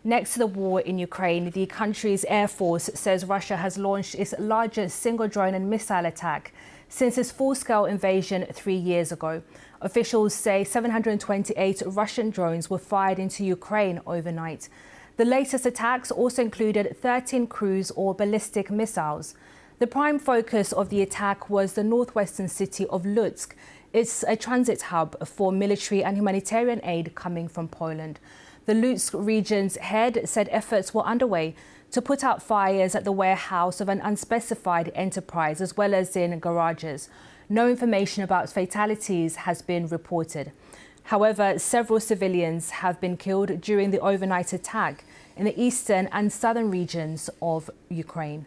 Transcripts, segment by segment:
Next to the war in Ukraine, the country's air force says Russia has launched its largest single drone and missile attack since its full-scale invasion 3 years ago. Officials say 728 Russian drones were fired into Ukraine overnight. The latest attacks also included 13 cruise or ballistic missiles. The prime focus of the attack was the northwestern city of Lutsk. It's a transit hub for military and humanitarian aid coming from Poland. The Lutsk region's head said efforts were underway to put out fires at the warehouse of an unspecified enterprise as well as in garages. No information about fatalities has been reported. However, several civilians have been killed during the overnight attack in the eastern and southern regions of Ukraine.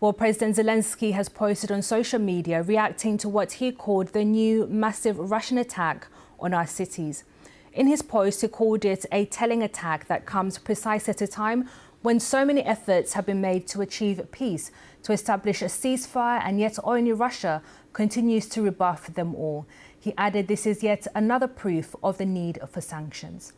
Well, President Zelensky has posted on social media reacting to what he called the new massive Russian attack on our cities. In his post, he called it a telling attack that comes precisely at a time when so many efforts have been made to achieve peace, to establish a ceasefire, and yet only Russia continues to rebuff them all. He added this is yet another proof of the need for sanctions.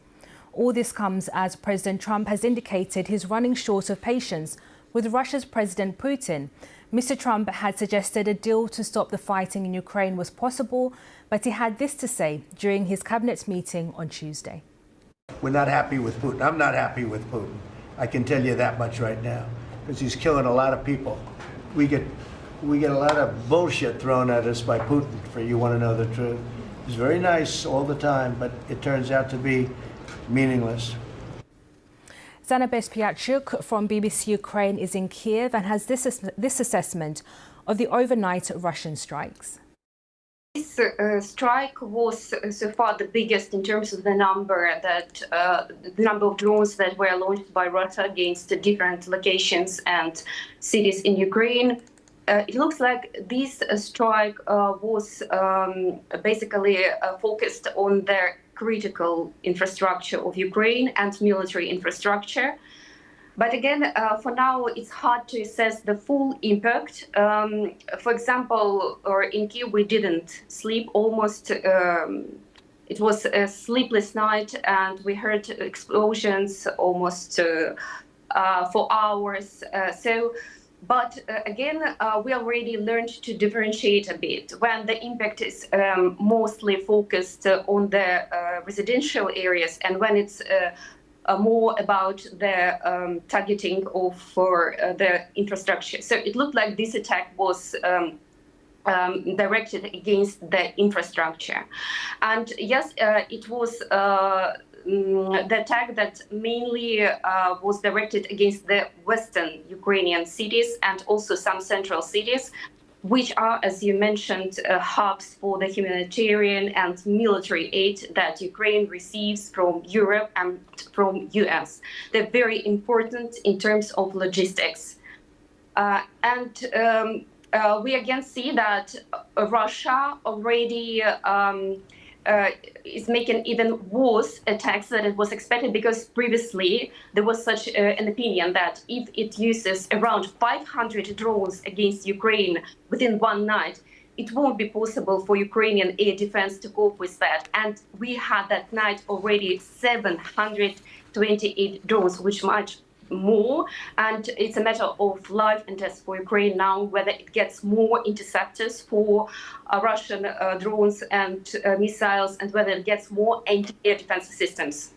All this comes as President Trump has indicated he's running short of patience with Russia's President Putin. Mr. Trump had suggested a deal to stop the fighting in Ukraine was possible, but he had this to say during his cabinet meeting on Tuesday. We're not happy with Putin. I'm not happy with Putin. I can tell you that much right now, because he's killing a lot of people. We get a lot of bullshit thrown at us by Putin, for you want to know the truth. He's very nice all the time, but it turns out to be meaningless. Zana Bezpiaczuk from BBC Ukraine is in Kyiv and has this assessment of the overnight Russian strikes. This strike was so far the biggest in terms of the number of drones that were launched by Russia against different locations and cities in Ukraine. It looks like this strike was basically focused on the critical infrastructure of Ukraine and military infrastructure. But again, for now, it's hard to assess the full impact. For example, in Kyiv, we didn't sleep almost. It was a sleepless night, and we heard explosions almost for hours. But again, we already learned to differentiate a bit when the impact is mostly focused on the residential areas and when it's more about the targeting of the infrastructure. So it looked like this attack was directed against the infrastructure. And yes, it was the attack that mainly was directed against the western Ukrainian cities and also some central cities, which are, as you mentioned, hubs for the humanitarian and military aid that Ukraine receives from Europe and from US. They're very important in terms of logistics. We again see that Russia already is making even worse attacks than it was expected, because previously there was such an opinion that if it uses around 500 drones against Ukraine within one night, it won't be possible for Ukrainian air defense to cope with that. And we had that night already 728 drones, which much more, and it's a matter of life and death for Ukraine now, whether it gets more interceptors for Russian drones and missiles, and whether it gets more anti-air defense systems.